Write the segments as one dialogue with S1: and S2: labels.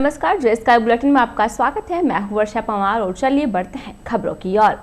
S1: नमस्कार, जे sky bulletin में आपका स्वागत है। मैं हूं वर्षा पंवार और चलिए बढ़ते हैं खबरों की ओर।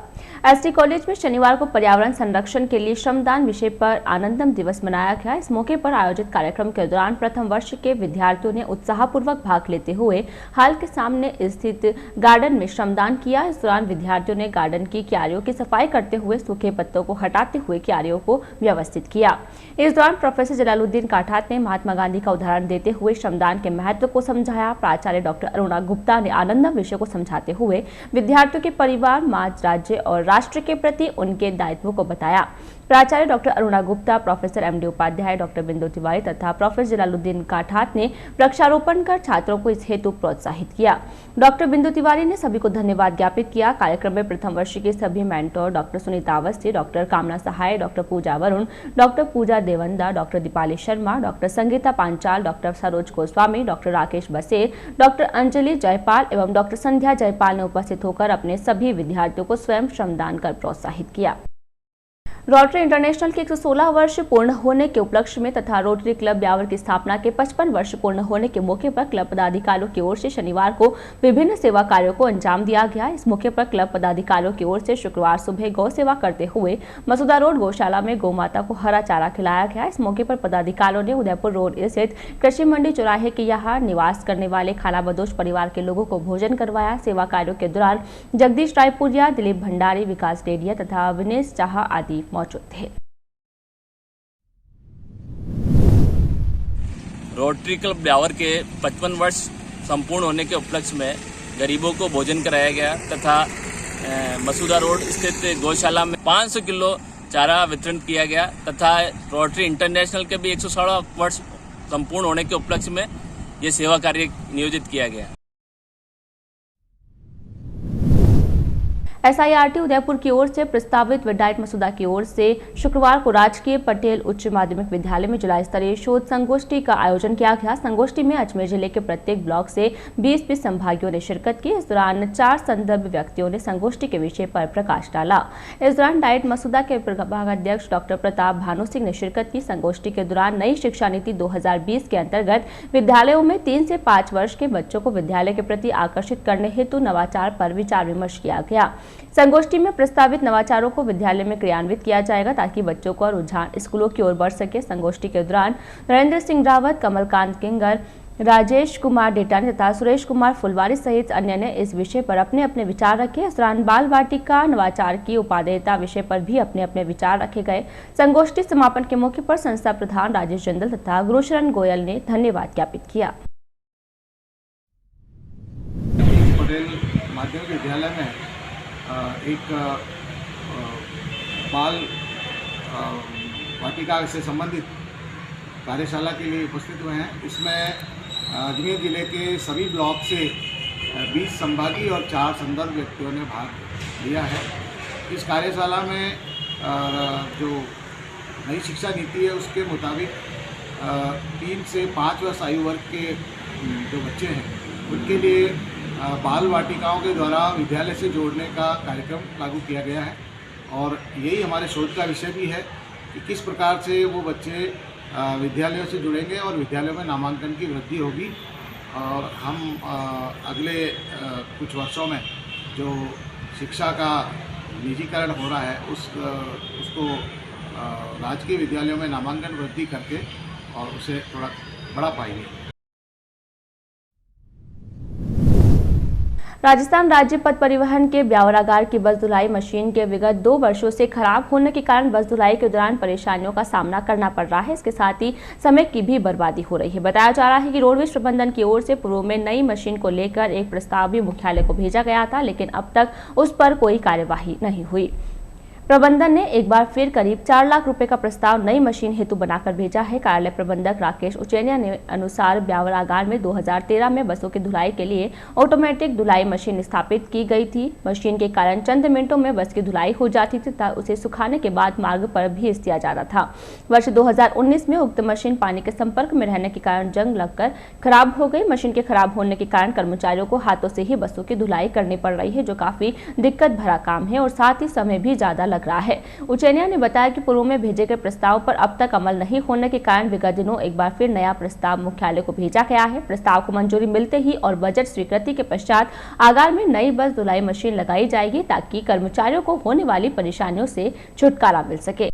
S1: एसटी कॉलेज में शनिवार को पर्यावरण संरक्षण के लिए श्रमदान विषय पर आनंदम दिवस मनाया गया। इस मौके पर आयोजित कार्यक्रम के दौरान प्रथम वर्ष के विद्यार्थियों ने उत्साहपूर्वक भाग लेते हुए हाल के सामने स्थित गार्डन में श्रमदान किया। इस दौरान विद्यार्थियों ने गार्डन की क्यारियों की सफाई करते हुए सूखे पत्तों को हटाते हुए क्यारियों को व्यवस्थित किया। इस दौरान प्रोफेसर जलालुद्दीन काठात ने महात्मा गांधी का उदाहरण देते हुए श्रमदान के महत्व को समझाया। प्राचार्य डॉक्टर अरुणा गुप्ता ने आनंदम विषय को समझाते हुए विद्यार्थियों के परिवार, समाज, राज्य और राष्ट्र के प्रति उनके दायित्व को बताया। प्राचार्य doctor Aruna Gupta, professor MD Upadhyay, doctor Bindu Tiwari तथा प्रोफेसर जलालुद्दीन काठात ने वृक्षारोपण कर छात्रों को इस हेतु प्रोत्साहित किया। डॉक्टर बिंदु तिवारी ने सभी को धन्यवाद ज्ञापित किया। कार्यक्रम में प्रथम वर्ष के सभी mentor doctor Sunita Awasthi, doctor Kamna Sahay, doctor Pooja Varun, doctor Pooja Devanda, doctor Deepali Sharma, doctor Sangeeta Panchal, doctor Saroj Goswami, doctor Rakesh Baser, doctor Anjali Jaipal एवं डॉक्टर संध्या जयपाल ने उपस्थित होकर अपने सभी विद्यार्थियों को स्वयं श्रमदान कर प्रोत्साहित किया। रोटरी इंटरनेशनल के 116 वर्ष पूर्ण होने के उपलक्ष्य में तथा रोटरी क्लब ब्यावर की स्थापना के 55 वर्ष पूर्ण होने के मौके पर क्लब पदाधिकारियों की ओर से शनिवार को विभिन्न सेवा कार्यों को अंजाम दिया गया। इस मौके पर क्लब पदाधिकारियों की ओर से शुक्रवार सुबह गौ सेवा करते हुए मसूदा रोड गौशाला में गौ माता को हरा चारा खिलाया गया। इस मौके पर पदाधिकारियों ने उदयपुर रोड स्थित कृषि मंडी चौराहे के यहाँ निवास करने वाले खानाबदोश परिवार के लोगों को भोजन करवाया। सेवा कार्यों के दौरान जगदीश रायपुरिया, दिलीप भंडारी, विकास डेडिया तथा विनेश चाह आदि मौजूद थे।
S2: रोटरी क्लब ब्यावर के 55 वर्ष संपूर्ण होने के उपलक्ष्य में गरीबों को भोजन कराया गया तथा मसूदा रोड स्थित गौशाला में 500 किलो चारा वितरण किया गया तथा रोटरी इंटरनेशनल के भी 116 वर्ष संपूर्ण होने के उपलक्ष्य में ये सेवा कार्य नियोजित किया गया।
S1: एसआईआरटी उदयपुर की ओर से प्रस्तावित विधायक मसूदा की ओर से शुक्रवार को राजकीय पटेल उच्च माध्यमिक विद्यालय में जिला स्तरीय शोध संगोष्ठी का आयोजन किया गया। संगोष्ठी में अजमेर जिले के प्रत्येक ब्लॉक से 20 संभागियों ने शिरकत की। इस दौरान 4 संदर्भ व्यक्तियों ने संगोष्ठी के विषय पर प्रकाश डाला। इस दौरान डाइट मसूदा के विभागाध्यक्ष डॉक्टर प्रताप भानु सिंह ने शिरकत की। संगोष्ठी के दौरान नई शिक्षा नीति 2020 के अंतर्गत विद्यालयों में 3 से 5 वर्ष के बच्चों को विद्यालय के प्रति आकर्षित करने हेतु नवाचार पर विचार विमर्श किया गया। संगोष्ठी में प्रस्तावित नवाचारों को विद्यालय में क्रियान्वित किया जाएगा ताकि बच्चों का रुझान स्कूलों की ओर बढ़ सके। संगोष्ठी के दौरान नरेंद्र सिंह रावत, कमलकांत किंगर, राजेश कुमार डेटानी तथा सुरेश कुमार फुलवारी सहित अन्य ने इस विषय पर अपने अपने विचार रखे। इस दौरान बाल वाटिका नवाचार की उपादेयता विषय पर भी अपने अपने विचार रखे गए। संगोष्ठी समापन के मौके पर संस्था प्रधान राजेश जंदल तथा गुरुशरण गोयल ने धन्यवाद ज्ञापित किया।
S3: पटेल माध्यमिक विद्यालय में एक बाल वाटिका से संबंधित कार्यशाला के लिए उपस्थित हुए हैं। इसमें अजमेर जिले के सभी ब्लॉक से 20 संभागी और 4 संदर्भ व्यक्तियों ने भाग लिया है। इस कार्यशाला में जो नई शिक्षा नीति है उसके मुताबिक 3 से 5 वर्ष आयु वर्ग के जो बच्चे हैं उनके लिए बाल वाटिकाओं के द्वारा विद्यालय से जोड़ने का कार्यक्रम लागू किया गया है और यही हमारे शोध का विषय भी है कि किस प्रकार से वो बच्चे विद्यालयों से जुड़ेंगे और विद्यालयों में नामांकन की वृद्धि होगी। और हम अगले कुछ वर्षों में जो शिक्षा का निजीकरण हो रहा है उसको राजकीय विद्यालयों में नामांकन वृद्धि करके और उसे थोड़ा बढ़ा पाएंगे।
S1: राजस्थान राज्य पथ परिवहन के ब्यावरागार की बस धुलाई मशीन के विगत 2 वर्षों से खराब होने के कारण बस धुलाई के दौरान परेशानियों का सामना करना पड़ रहा है। इसके साथ ही समय की भी बर्बादी हो रही है। बताया जा रहा है कि रोडवेज प्रबंधन की ओर से पूर्व में नई मशीन को लेकर एक प्रस्ताव भी मुख्यालय को भेजा गया था, लेकिन अब तक उस पर कोई कार्यवाही नहीं हुई। प्रबंधन ने एक बार फिर करीब 4 लाख रुपए का प्रस्ताव नई मशीन हेतु बनाकर भेजा है। कार्यालय प्रबंधक राकेश उचैनिया ने अनुसार ब्यावरागार में 2013 में बसों की धुलाई के लिए ऑटोमेटिक धुलाई मशीन स्थापित की गई थी। मशीन के कारण चंद मिनटों में बस की धुलाई हो जाती थी तथा उसे सुखाने के बाद मार्ग पर भेज दिया जाता था। वर्ष 2019 में उक्त मशीन पानी के संपर्क में रहने के कारण जंग लगकर खराब हो गई। मशीन के खराब होने के कारण कर्मचारियों को हाथों से ही बसों की धुलाई करनी पड़ रही है, जो काफी दिक्कत भरा काम है और साथ ही समय भी ज्यादा लग रहा है। उचेनिया ने बताया कि पूर्व में भेजे गए प्रस्ताव पर अब तक अमल नहीं होने के कारण विगत दिनों एक बार फिर नया प्रस्ताव मुख्यालय को भेजा गया है। प्रस्ताव को मंजूरी मिलते ही और बजट स्वीकृति के पश्चात आगार में नई बस धुलाई मशीन लगाई जाएगी ताकि कर्मचारियों को होने वाली परेशानियों से छुटकारा मिल सके।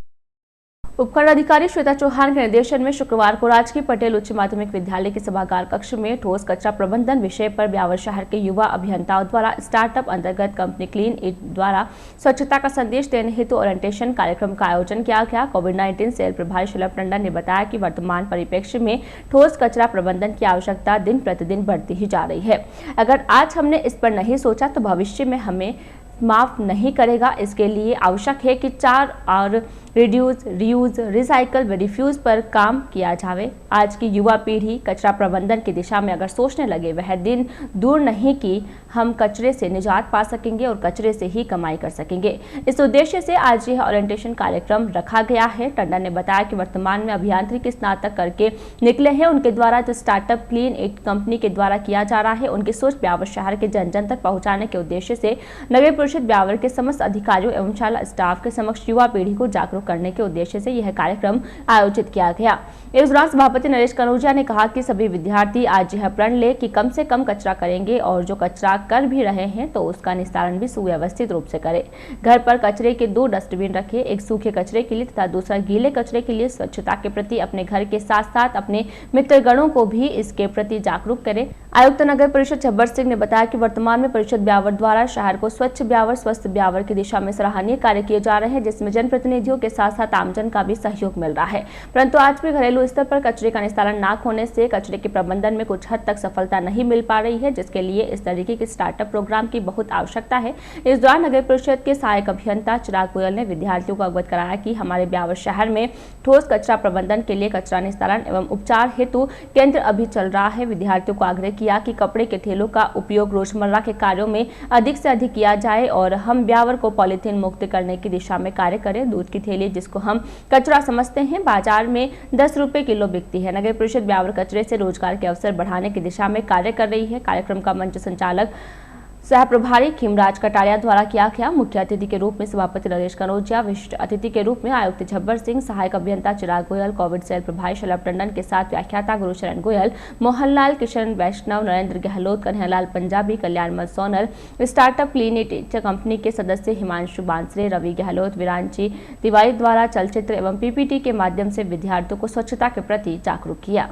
S1: उपखंड अधिकारी श्वेता चौहान के निर्देशन में शुक्रवार को राजकीय पटेल उच्च माध्यमिक विद्यालय के सभागार कक्ष में ठोस कचरा प्रबंधन विषय पर ब्यावर शहर के युवा अभियंताओं द्वारा स्टार्टअप अंतर्गत कंपनी क्लीन इट द्वारा स्वच्छता का संदेश देने हेतु ओरिएंटेशन कार्यक्रम का आयोजन किया गया। कोविड-19 सेल प्रभारी शलभ टंडन ने बताया कि वर्तमान परिप्रेक्ष्य में ठोस कचरा प्रबंधन की आवश्यकता दिन प्रतिदिन बढ़ती ही जा रही है। अगर आज हमने इस पर नहीं सोचा तो भविष्य में हमें माफ नहीं करेगा। इसके लिए आवश्यक है कि 4 और रिड्यूस, रीयूज, रिसाइकल व रिफ्यूज पर काम किया जाए। आज की युवा पीढ़ी कचरा प्रबंधन की दिशा में अगर सोचने लगे वह दिन दूर नहीं कि हम कचरे से निजात पा सकेंगे और कचरे से ही कमाई कर सकेंगे। इस उद्देश्य से आज यह ओरिएंटेशन कार्यक्रम रखा गया है। टंडन ने बताया कि वर्तमान में अभियांत्रिकी स्नातक करके निकले हैं, उनके द्वारा जो स्टार्टअप क्लीन इट कंपनी के द्वारा किया जा रहा है, उनकी सोच ब्यावर शहर के जन जन तक पहुंचाने के उद्देश्य से नगर परिषद ब्यावर के समस्त अधिकारियों एवं शाला स्टाफ के समक्ष युवा पीढ़ी को जागरूक करने के उद्देश्य से यह कार्यक्रम आयोजित किया गया। इस दौरान सभापति नरेश कनौजिया ने कहा कि सभी विद्यार्थी आज यह प्रण ले कि कम से कम कचरा करेंगे और जो कचरा कर भी रहे हैं तो उसका निस्तारण भी सुव्यवस्थित रूप से करें। घर पर कचरे के 2 डस्टबिन रखें, एक सूखे कचरे के लिए तथा दूसरा गीले कचरे के लिए। स्वच्छता के प्रति अपने घर के साथ साथ अपने मित्रगणों को भी इसके प्रति जागरूक करें। आयुक्त नगर परिषद छब्बर सिंह ने बताया कि वर्तमान में परिषद ब्यावर द्वारा शहर को स्वच्छ ब्यावर, स्वस्थ ब्यावर की दिशा में सराहनीय कार्य किए जा रहे हैं, जिसमें जनप्रतिनिधियों के साथ साथ आमजन का भी सहयोग मिल रहा है। परंतु आज भी घरेलू स्तर पर कचरे का निस्तारण न होने से कचरे के प्रबंधन में कुछ हद तक सफलता नहीं मिल पा रही है, जिसके लिए इस तरीके के स्टार्टअप प्रोग्राम की बहुत आवश्यकता है। इस दौरान नगर परिषद के सहायक अभियंता चिराग गोयल ने विद्यार्थियों को अवगत कराया कि हमारे ब्यावर शहर में ठोस कचरा प्रबंधन के लिए कचरा निस्तारण एवं उपचार हेतु केंद्र अभी चल रहा है। विद्यार्थियों को आग्रह किया कि कपड़े के ठेलों का उपयोग रोजमर्रा के कार्यों में अधिक से अधिक किया जाए और हम ब्यावर को पॉलीथीन मुक्त करने की दिशा में कार्य करें। दूध की थैली जिसको हम कचरा समझते हैं बाजार में 10 रुपए किलो बिकती है। नगर परिषद ब्यावर कचरे से रोजगार के अवसर बढ़ाने की दिशा में कार्य कर रही है। कार्यक्रम का मंच संचालक सह प्रभारी खीमराज कटारिया द्वारा किया गया। मुख्य अतिथि के रूप में सभापति नरेश कनौजिया, विशिष्ट अतिथि के रूप में आयुक्त छब्बर सिंह, सहायक अभियंता चिराग गोयल, कोविड सेल प्रभारी शलभ टंडन के साथ व्याख्याता Gurucharan Goyal, Mohanlal, Kishan Vaishnav, Narendra Gehlot, Kanhaiyalal Punjabi, Kalyanmal Sonal, startup clean it company के सदस्य हिमांशु बांसरे, रवि गहलोत, विरांची तिवारी द्वारा चलचित्र एवं पीपीटी के माध्यम से विद्यार्थियों को स्वच्छता के प्रति जागरूक किया।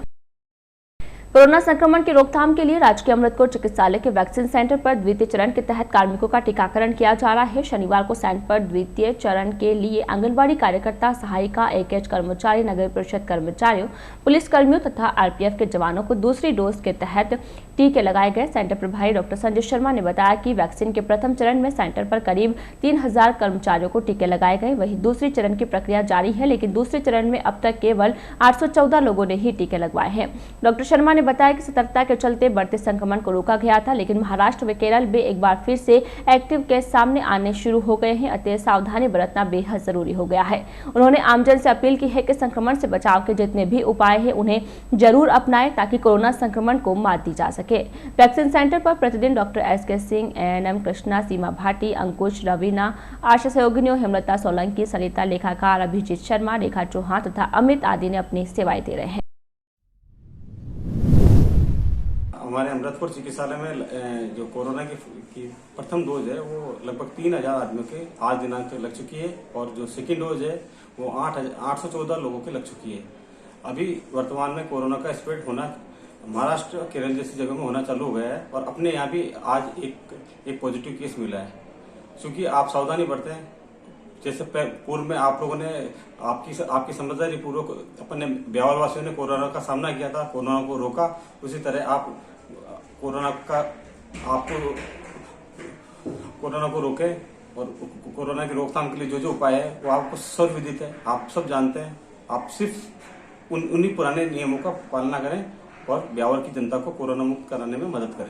S1: कोरोना संक्रमण की रोकथाम के लिए राजकीय अमृतकोट चिकित्सालय के वैक्सीन सेंटर पर द्वितीय चरण के तहत कार्मिकों का टीकाकरण किया जा रहा है। शनिवार को सेंटर पर द्वितीय चरण के लिए आंगनबाड़ी कार्यकर्ता, सहायिका, AKH कर्मचारी, नगर परिषद कर्मचारियों, पुलिस कर्मियों तथा आरपीएफ के जवानों को दूसरी डोज के तहत टीके लगाए गए। सेंटर प्रभारी डॉक्टर संजय शर्मा ने बताया कि वैक्सीन के प्रथम चरण में सेंटर पर करीब 3000 कर्मचारियों को टीके लगाए गए। वहीं दूसरी चरण की प्रक्रिया जारी है, लेकिन दूसरे चरण में अब तक केवल 814 लोगों ने ही टीके लगवाए हैं। डॉक्टर शर्मा ने बताया कि सतर्कता के चलते बढ़ते संक्रमण को रोका गया था, लेकिन महाराष्ट्र व केरल में एक बार फिर से एक्टिव केस सामने आने शुरू हो गए हैं, अतः सावधानी बरतना बेहद जरूरी हो गया है। उन्होंने आमजन से अपील की है कि संक्रमण से बचाव के जितने भी उपाय हैं उन्हें जरूर अपनाएं ताकि कोरोना संक्रमण को मात दी जा सके। वैक्सीन सेंटर पर प्रतिदिन doctor SK Singh, ANM Krishna, Seema Bhati, Ankush, Raveena, Asha सहयोगिनियों, हेमलता सोलंकी, सरिता लेखाकार, अभिजीत शर्मा, रेखा चौहान तथा अमित आदि ने अपनी सेवाएं दे रहे हैं।
S4: हमारे अमृतपुर चिकित्सालय में जो कोरोना की प्रथम डोज है वो लगभग 3000 आदमियों के आज दिनांक तक लग चुकी है और जो सेकेंड डोज है वो 814 लोगों के लग चुकी है। अभी वर्तमान में कोरोना का स्प्रेड होना महाराष्ट्र, केरल जैसी जगह में होना चालू हो गया है और अपने यहाँ भी आज एक पॉजिटिव केस मिला है। क्योंकि आप सावधानी बरतें, जैसे पूर्व में आप लोगों ने आपकी समझदारी पूर्वक अपने ब्यावर वासियों ने कोरोना का सामना किया था, कोरोना को रोका, उसी तरह आप कोरोना को रोकें और कोरोना की रोकथाम के लिए जो जो उपाय है वो आपको सर्वविदित है, आप सब जानते हैं। आप सिर्फ उन्हीं पुराने नियमों का पालना करें और ब्यावर की जनता को कोरोना मुक्त कराने में मदद करें।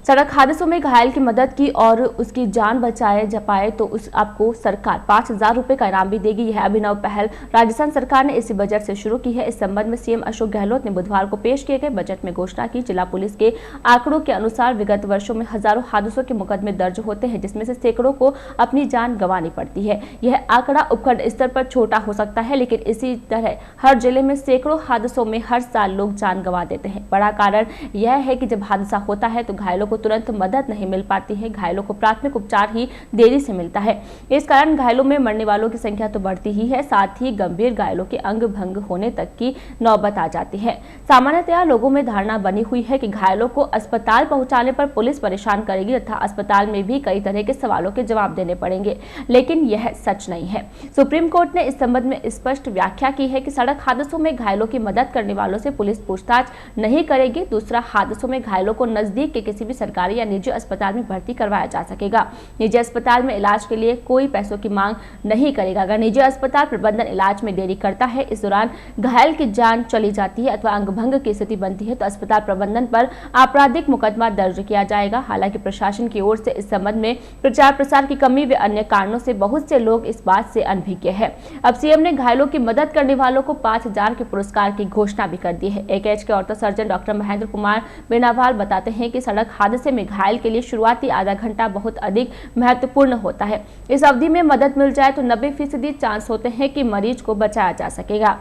S1: सड़क हादसों में घायल की मदद की और उसकी जान बचाए पाए तो आपको सरकार 5,000 रुपए का इनाम भी देगी। यह अभिनव पहल राजस्थान सरकार ने इसी बजट से शुरू की है। इस संबंध में सीएम अशोक गहलोत ने बुधवार को पेश किए गए बजट में घोषणा की। जिला पुलिस के आंकड़ों के अनुसार विगत वर्षों में हजारों हादसों के मुकदमे दर्ज होते हैं, जिसमें से सैकड़ों को अपनी जान गंवानी पड़ती है। यह आंकड़ा उपखंड स्तर पर छोटा हो सकता है, लेकिन इसी तरह हर जिले में सैकड़ों हादसों में हर साल लोग जान गंवा देते हैं। बड़ा कारण यह है कि जब हादसा होता है तो घायलों को तुरंत मदद नहीं मिल पाती है। घायलों को प्राथमिक उपचार ही देरी से मिलता है। इस कारण घायलों में मरने वालों की संख्या तो बढ़ती ही है, साथ ही गंभीर घायलों के अंग भंग होने तक की नौबत आ जाती है। सामान्यतया लोगों में धारणा बनी हुई है कि घायलों को अस्पताल पहुंचाने पर पुलिस परेशान करेगी तथा अस्पताल में भी कई तरह के सवालों के जवाब देने पड़ेंगे, लेकिन यह सच नहीं है। सुप्रीम कोर्ट ने इस संबंध में स्पष्ट व्याख्या की है कि सड़क हादसों में घायलों की मदद करने वालों से पुलिस पूछताछ नहीं करेगी। दूसरा, हादसों में घायलों को नजदीक के किसी भी सरकारी या निजी अस्पताल में भर्ती करवाया जा सकेगा। निजी अस्पताल में इलाज के लिए कोई पैसों की मांग नहीं करेगा। अगर निजी अस्पताल प्रबंधन इलाज में देरी करता है, इस दौरान घायल की जान चली जाती है अथवा अंग भंग की स्थिति बनती है, तो अस्पताल प्रबंधन पर आपराधिक मुकदमा दर्ज किया जाएगा। हालांकि प्रशासन की ओर से इस संबंध में प्रचार प्रसार की कमी व अन्य कारणों से बहुत से लोग इस बात से अनभिज्ञ है। अब सीएम ने घायलों की मदद करने वालों को 5,000 के पुरस्कार की घोषणा भी कर दी है। एकेएच के ortho surgeon doctor Mahendra Kumar Benawal बताते हैं कि सड़क हादसे में घायल के लिए शुरुआती आधा घंटा बहुत अधिक महत्वपूर्ण होता है। इस अवधि में मदद मिल जाए तो 90% चांस होते हैं कि मरीज को बचाया जा सकेगा।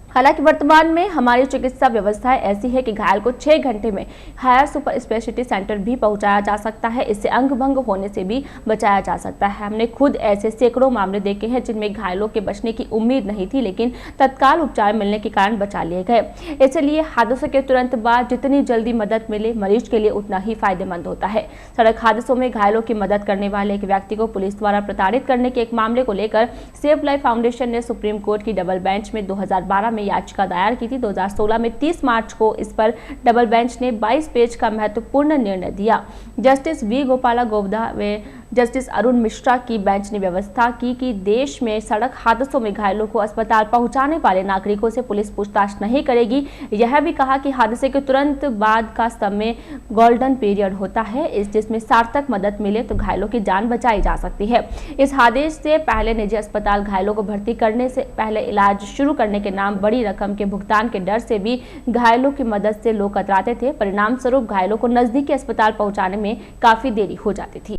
S1: हालांकि वर्तमान में हमारी चिकित्सा व्यवस्थाएं ऐसी है कि घायल को 6 घंटे में हायर सुपर स्पेशलिटी सेंटर भी पहुंचाया जा सकता है। इससे अंग भंग होने से भी बचाया जा सकता है। हमने खुद ऐसे सैकड़ों मामले देखे हैं जिनमें घायलों के बचने की उम्मीद नहीं थी, लेकिन तत्काल उपचार मिलने के कारण बचा लिए गए। इसलिए हादसों के तुरंत बाद जितनी जल्दी मदद मिले, मरीज के लिए उतना ही फायदेमंद होता है। सड़क हादसों में घायलों की मदद करने वाले एक व्यक्ति को पुलिस द्वारा प्रताड़ित करने के एक मामले को लेकर सेव लाइफ फाउंडेशन ने सुप्रीम कोर्ट की डबल बेंच में 2012 में याचिका दायर की थी। 2016 में 30 मार्च को इस पर डबल बेंच ने 22 पेज का महत्वपूर्ण निर्णय दिया। जस्टिस वी गोपाला गोवदा व जस्टिस अरुण मिश्रा की बेंच ने व्यवस्था की कि देश में सड़क हादसों में घायलों को अस्पताल पहुंचाने वाले नागरिकों से पुलिस पूछताछ नहीं करेगी। यह भी कहा कि हादसे के तुरंत बाद का समय गोल्डन पीरियड होता है, जिसमें सार्थक मदद मिले तो घायलों की जान बचाई जा सकती है। इस आदेश से पहले निजी अस्पताल घायलों को भर्ती करने से पहले इलाज शुरू करने के नाम बड़ी रकम के भुगतान के डर से भी घायलों की मदद से लोग कतराते थे। परिणाम स्वरूप घायलों को नजदीकी अस्पताल पहुंचाने में काफी देरी हो जाती थी।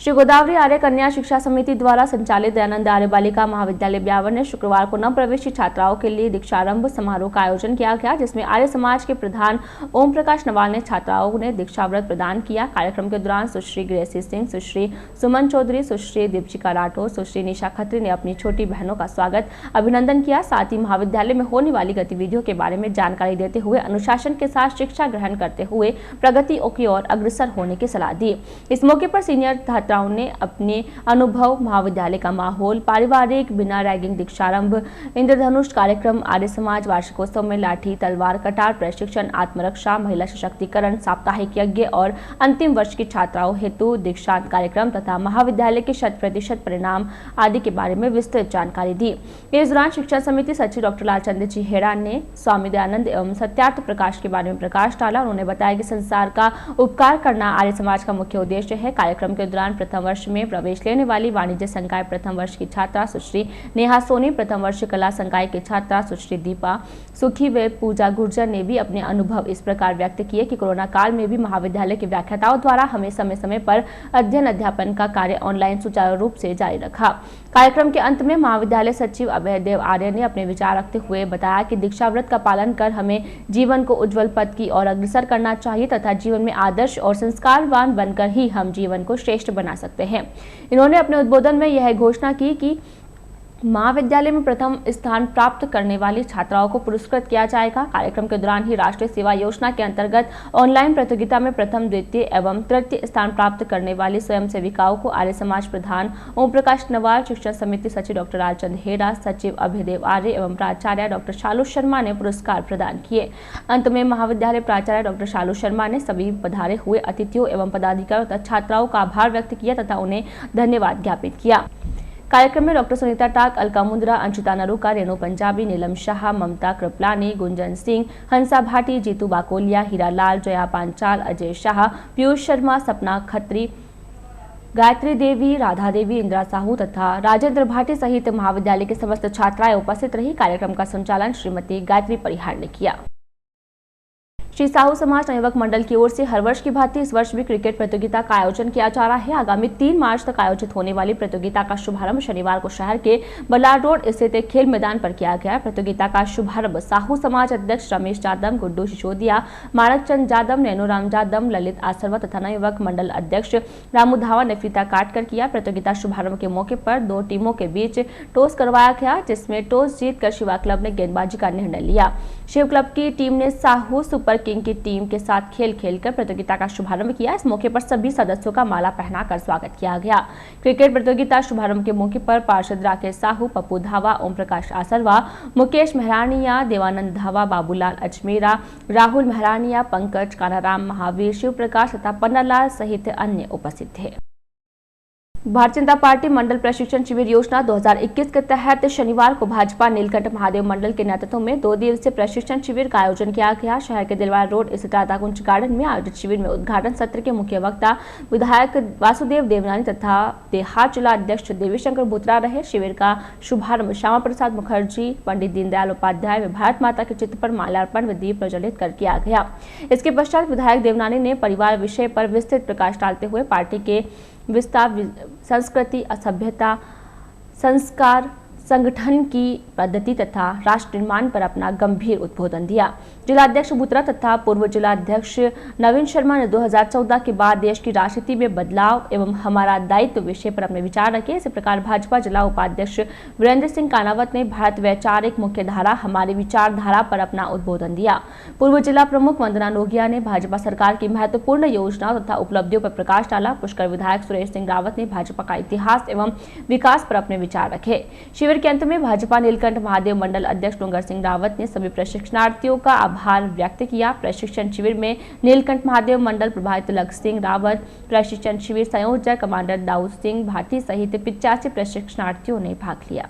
S1: श्री गोदावरी आर्य कन्या शिक्षा समिति द्वारा संचालित दयानंद आर्य बालिका महाविद्यालय ब्यावर ने शुक्रवार को नव प्रवेशी छात्राओं के लिए दीक्षारंभ समारोह का आयोजन किया गया, जिसमें आर्य समाज के प्रधान ओम प्रकाश नवाल ने छात्राओं ने दीक्षाव्रत प्रदान किया। कार्यक्रम के दौरान सुश्री ग्रेसी सिंह, सुश्री सुमन चौधरी, सुश्री दीपशिका राठौर, सुश्री निशा खत्री ने अपनी छोटी बहनों का स्वागत अभिनंदन किया। साथ ही महाविद्यालय में होने वाली गतिविधियों के बारे में जानकारी देते हुए अनुशासन के साथ शिक्षा ग्रहण करते हुए प्रगति की ओर अग्रसर होने की सलाह दी। इस मौके पर सीनियर छात्राओं ने अपने अनुभव, महाविद्यालय का माहौल, पारिवारिक बिना रैगिंग दीक्षारंभ, इंद्रधनुष कार्यक्रम, आर्य समाज वार्षिकोत्सव में लाठी तलवार कटार प्रशिक्षण, आत्मरक्षा, महिला सशक्तिकरण, साप्ताहिक यज्ञ और अंतिम वर्ष की छात्राओं हेतु दीक्षांत कार्यक्रम तथा महाविद्यालय के 100% परिणाम आदि के बारे में विस्तृत जानकारी दी। इस दौरान शिक्षा समिति सचिव डॉक्टर लालचंद्र जी हेड़ा ने स्वामी दयानंद एवं सत्यार्थ प्रकाश के बारे में प्रकाश डाला। उन्होंने बताया कि संसार का उपकार करना आर्य समाज का मुख्य उद्देश्य है। कार्यक्रम के दौरान प्रथम वर्ष में प्रवेश लेने वाली वाणिज्य संकाय प्रथम वर्ष की छात्रा सुश्री नेहा सोनी, प्रथम वर्ष कला संकाय की छात्रा सुश्री दीपा सुखी व पूजा गुर्जर ने भी अपने अनुभव इस प्रकार व्यक्त किए कि कोरोना काल में भी महाविद्यालय के व्याख्याताओं द्वारा हमें समय समय पर अध्ययन अध्यापन का कार्य ऑनलाइन सुचारू रूप से जारी रखा। कार्यक्रम के अंत में महाविद्यालय सचिव अभयदेव आर्य ने अपने विचार रखते हुए बताया कि दीक्षाव्रत का पालन कर हमें जीवन को उज्जवल पथ की ओर अग्रसर करना चाहिए तथा जीवन में आदर्श और संस्कारवान बनकर ही हम जीवन को श्रेष्ठ बना सकते हैं। इन्होंने अपने उद्बोधन में यह घोषणा की कि महाविद्यालय में प्रथम स्थान प्राप्त करने वाली छात्राओं को पुरस्कृत किया जाएगा। कार्यक्रम के दौरान ही राष्ट्रीय सेवा योजना के अंतर्गत ऑनलाइन प्रतियोगिता में प्रथम, द्वितीय एवं तृतीय स्थान प्राप्त करने वाली स्वयं सेविकाओं को आर्य समाज प्रधान ओम प्रकाश नवाल, शिक्षण समिति सचिव डॉक्टर लालचंद हेड़ा, सचिव अभयदेव आर्य एवं प्राचार्य डॉक्टर शालू शर्मा ने पुरस्कार प्रदान किए। अंत में महाविद्यालय प्राचार्य डॉक्टर शालू शर्मा ने सभी पधारे हुए अतिथियों एवं पदाधिकारियों तथा छात्राओं का आभार व्यक्त किया तथा उन्हें धन्यवाद ज्ञापित किया। कार्यक्रम में डॉक्टर सुनीता टाक, अलका मुंद्रा, अंशिता नरूका, रेणु पंजाबी, नीलम शाह, ममता कृपलानी, गुंजन सिंह, हंसा भाटी, जीतू बाकोलिया, हीरा लाल, जया पांचाल, अजय शाह, पीयूष शर्मा, सपना खत्री, गायत्री देवी, राधा देवी, इंदिरा साहू तथा राजेंद्र भाटी सहित महाविद्यालय के समस्त छात्राएं उपस्थित रही। कार्यक्रम का संचालन श्रीमती गायत्री परिहार ने किया। श्री साहू समाज नवयुवक मंडल की ओर से हर वर्ष की भांति इस वर्ष भी क्रिकेट प्रतियोगिता का आयोजन किया जा रहा है। आगामी 3 मार्च तक आयोजित होने वाली प्रतियोगिता का शुभारंभ शनिवार को शहर के बलार रोड स्थित खेल मैदान पर किया गया। प्रतियोगिता का शुभारंभ साहू समाज अध्यक्ष रमेश जादव, गुड्डू सिसोदिया, माणक चंद जादव, नैनोराम जादव, ललित आसरवा तथा नवयुवक मंडल अध्यक्ष रामू धावा ने फीता काटकर किया। प्रतियोगिता शुभारंभ के मौके पर 2 टीमों के बीच टॉस करवाया गया, जिसमें टॉस जीतकर शिवा क्लब ने गेंदबाजी का निर्णय लिया। शिव क्लब की टीम ने साहू सुपर किंग की टीम के साथ खेल खेलकर प्रतियोगिता का शुभारंभ किया। इस मौके पर सभी सदस्यों का माला पहनाकर स्वागत किया गया। क्रिकेट प्रतियोगिता शुभारंभ के मौके पर पार्षद राकेश साहू, पप्पू धावा, ओम प्रकाश आसरवा, मुकेश मेहरानिया, देवानंद धावा, बाबूलाल अजमेरा, राहुल मेहरानिया, पंकज, कानाराम, महावीर, शिव प्रकाश तथा पन्नालाल सहित अन्य उपस्थित थे। भारतीय जनता पार्टी मंडल प्रशिक्षण शिविर योजना 2021 के तहत शनिवार को भाजपा नीलकंठ महादेव मंडल के नेतृत्व में 2 दिवसीय प्रशिक्षण शिविर का आयोजन किया गया। शहर के दिलवार रोड स्थित राधाकुंज गार्डन में आयोजित शिविर में उद्घाटन सत्र के मुख्य वक्ता विधायक वासुदेव देवनानी तथा देहात जिला अध्यक्ष देवीशंकर भूतरा रहे। शिविर का शुभारंभ श्यामा प्रसाद मुखर्जी, पंडित दीनदयाल उपाध्याय व भारत माता के चित्र पर माल्यार्पण व दीप प्रज्वलित कर किया गया। इसके पश्चात विधायक देवनानी ने परिवार विषय पर विस्तृत प्रकाश डालते हुए पार्टी के विस्तार, संस्कृति, असभ्यता, संस्कार, संगठन की पद्धति तथा राष्ट्र निर्माण पर अपना गंभीर उद्बोधन दिया। जिलाध्यक्ष भूतरा तथा पूर्व जिलाध्यक्ष नवीन शर्मा ने 2014 के बाद देश की राजनीति में बदलाव एवं हमारा दायित्व विषय पर अपने विचार रखे। इसी प्रकार भाजपा जिला उपाध्यक्ष वीरेंद्र सिंह कानावत ने भारत वैचारिक मुख्य धारा हमारी विचारधारा पर अपना उद्बोधन दिया। पूर्व जिला प्रमुख वंदना नोगिया ने भाजपा सरकार की महत्वपूर्ण योजनाओं तथा उपलब्धियों पर प्रकाश डाला। पुष्कर विधायक सुरेश सिंह रावत ने भाजपा का इतिहास एवं विकास पर अपने विचार रखे। शिविर के अंत में भाजपा नीलकंठ महादेव मंडल अध्यक्ष डोंगर सिंह रावत ने सभी प्रशिक्षणार्थियों का आभार व्यक्त किया। प्रशिक्षण शिविर में नीलकंठ महादेव मंडल प्रभारी तिलक सिंह रावत, प्रशिक्षण शिविर संयोजक कमांडर दाऊद सिंह भाटी सहित 85 प्रशिक्षणार्थियों ने भाग लिया।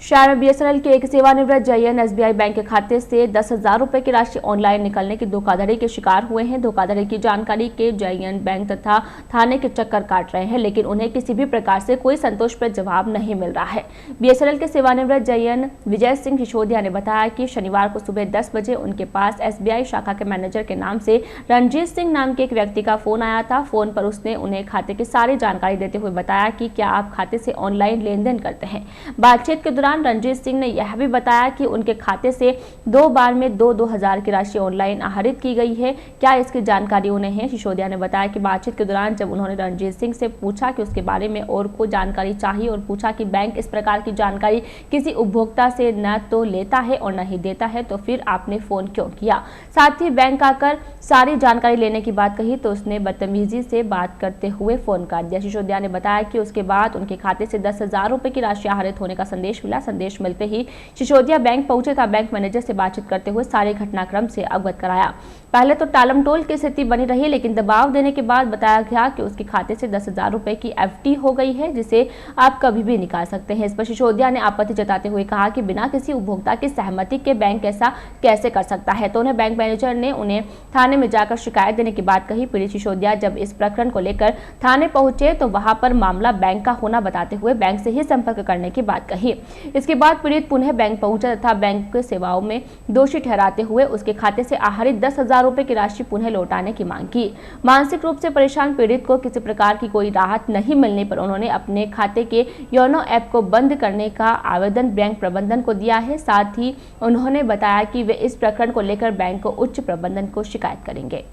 S1: शहर में बीएसएनएल के एक सेवानिवृत्त जयन एसबीआई बैंक के खाते से 10,000 रुपए की राशि ऑनलाइन निकलने की धोखाधड़ी के शिकार हुए हैं। धोखाधड़ी की जानकारी के जयन बैंक तथा थाने के चक्कर काट रहे हैं, लेकिन उन्हें किसी भी प्रकार से कोई संतोषप्रद जवाब नहीं मिल रहा है। बीएसएनएल के सेवानिवृत्त जयन विजय सिंह सिसोदिया ने बताया कि शनिवार को सुबह 10 बजे उनके पास एसबीआई शाखा के मैनेजर के नाम से रणजीत सिंह नाम के एक व्यक्ति का फोन आया था। फोन पर उसने उन्हें खाते की सारी जानकारी देते हुए बताया कि क्या आप खाते से ऑनलाइन लेन देन करते हैं। बातचीत के दौरान रणजीत सिंह ने यह भी बताया कि उनके खाते से 2 बार में 2-2 हजार की राशि ऑनलाइन आहरित की गई है। क्या इसकी जानकारी उन्हें है? सिसोदिया ने बताया कि बातचीत के दौरान जब उन्होंने रणजीत सिंह से पूछा कि उसके बारे में और को जानकारी चाहिए और पूछा कि बैंक इस प्रकार की जानकारी किसी उपभोक्ता से न तो लेता है और न ही देता है, तो फिर आपने फोन क्यों किया? साथ ही बैंक आकर सारी जानकारी लेने की बात कही तो उसने बदतमीजी से बात करते हुए फोन काट दिया। सिसोदिया ने बताया कि उसके बाद उनके खाते से 10,000 रुपए की राशि आहरित होने का संदेश मिला। संदेश मिलते ही सिसोदिया बैंक पहुंचे था। बैंक मैनेजर से बातचीत करते हुए सारे घटनाक्रम से अवगत कराया। पहले तो टालमटोल की स्थिति बनी रही, लेकिन दबाव देने के बाद बताया गया कि उसके खाते से 10,000 रुपए की एफडी हो गई है, जिसे आप कभी भी निकाल सकते हैं। इस पर सिसोदिया ने आपत्ति जताते हुए कहा कि बिना किसी उपभोक्ता की सहमति के बैंक ऐसा कैसे कर सकता है, तो उन्हें बैंक मैनेजर ने उन्हें थाने में जाकर शिकायत देने की बात कही। पीड़ित सिसोदिया जब इस प्रकरण को लेकर थाने पहुंचे तो वहां पर मामला बैंक का होना बताते हुए बैंक से ही संपर्क करने की बात कही। इसके बाद पीड़ित पुनः बैंक पहुंचा तथा बैंक सेवाओं में दोषी ठहराते हुए उसके खाते से आहरित 10,000 रुपए की राशि पुनः लौटाने की मांग की। मानसिक रूप से परेशान पीड़ित को किसी प्रकार की कोई राहत नहीं मिलने पर उन्होंने अपने खाते के योनो ऐप को बंद करने का आवेदन बैंक प्रबंधन को दिया है। साथ ही उन्होंने बताया कि वे इस प्रकरण को लेकर बैंक को उच्च प्रबंधन को शिकायत करेंगे।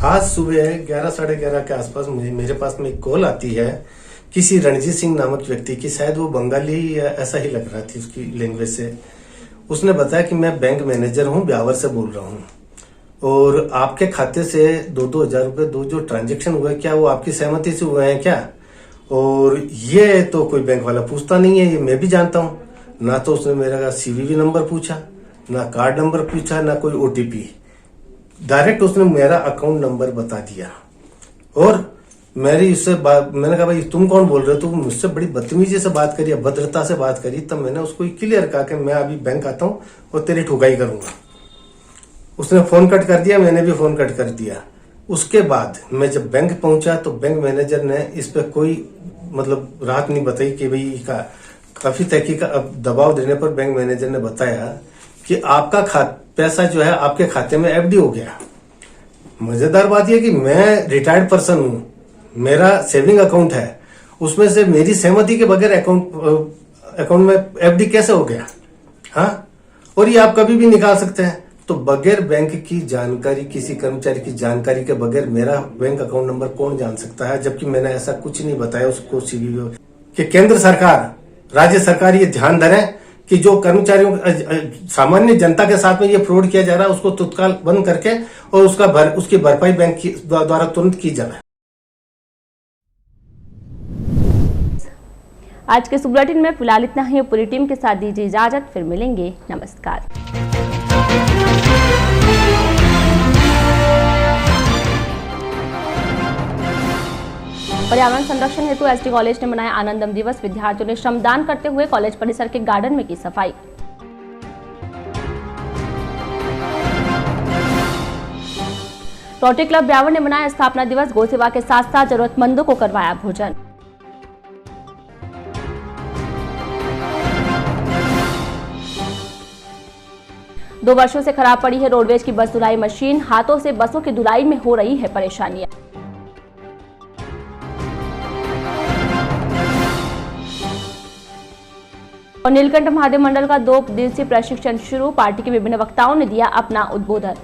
S5: आज सुबह 11 साढ़े 11 के आसपास मेरे पास में एक कॉल आती है किसी रणजीत सिंह नामक व्यक्ति की, शायद वो बंगाली या ऐसा ही लग रहा थी उसकी लैंग्वेज से। उसने बताया कि मैं बैंक मैनेजर हूं, ब्यावर से बोल रहा हूं और आपके खाते से 2-2 हजार रुपए जो ट्रांजेक्शन हुए, क्या वो आपकी सहमति से हुए हैं क्या? और ये तो कोई बैंक वाला पूछता नहीं है, ये मैं भी जानता हूं। ना तो उसने मेरा सीवीवी नंबर पूछा, ना कार्ड नंबर पूछा, ना कोई ओटीपी। डायरेक्ट उसने मेरा अकाउंट नंबर बता दिया और मेरी उससे बात, मैंने कहा भाई तुम कौन बोल रहे हो, तुम मुझसे बड़ी बदतमीजी से बात करी, अभद्रता से बात करी। तब मैंने उसको क्लियर कहा कि मैं अभी बैंक आता हूँ और तेरी ठुकाई करूंगा। उसने फोन कट कर दिया, मैंने भी फोन कट कर दिया। उसके बाद मैं जब बैंक पहुंचा तो बैंक मैनेजर ने इस पे कोई मतलब राहत नहीं बताई कि भाई काफी तहकीकात दबाव देने पर बैंक मैनेजर ने बताया कि आपका पैसा जो है आपके खाते में एफडी हो गया। मजेदार बात यह कि मैं रिटायर्ड पर्सन हूं, मेरा सेविंग अकाउंट है, उसमें से मेरी सहमति के बगैर अकाउंट में एफडी कैसे हो गया? हाँ, और ये आप कभी भी निकाल सकते हैं। तो बगैर बैंक की जानकारी, किसी कर्मचारी की जानकारी के बगैर मेरा बैंक अकाउंट नंबर कौन जान सकता है? जबकि मैंने ऐसा कुछ नहीं बताया उसको सीबीओ कि केंद्र सरकार, राज्य सरकार ये ध्यान धरे कि जो कर्मचारियों, सामान्य जनता के साथ में ये फ्रॉड किया जा रहा है उसको तत्काल बंद करके और उसकी भरपाई बैंक द्वारा तुरंत की जाए।
S1: आज के इस बुलेटिन में फिलहाल इतना ही। पूरी टीम के साथ दीजिए इजाजत, फिर मिलेंगे। नमस्कार। पर्यावरण संरक्षण हेतु एसटी कॉलेज ने मनाया आनंदम दिवस। विद्यार्थियों ने श्रमदान करते हुए कॉलेज परिसर के गार्डन में की सफाई। रोटरी क्लब ब्यावर ने मनाया स्थापना दिवस। गौ सेवा के साथ साथ जरूरतमंदों को करवाया भोजन। दो वर्षों से खराब पड़ी है रोडवेज की बस धुलाई मशीन। हाथों से बसों की धुलाई में हो रही है परेशानियां। और नीलकंठ महादेव मंडल का 2 दिवसीय प्रशिक्षण शुरू। पार्टी के विभिन्न वक्ताओं ने दिया अपना उद्बोधन।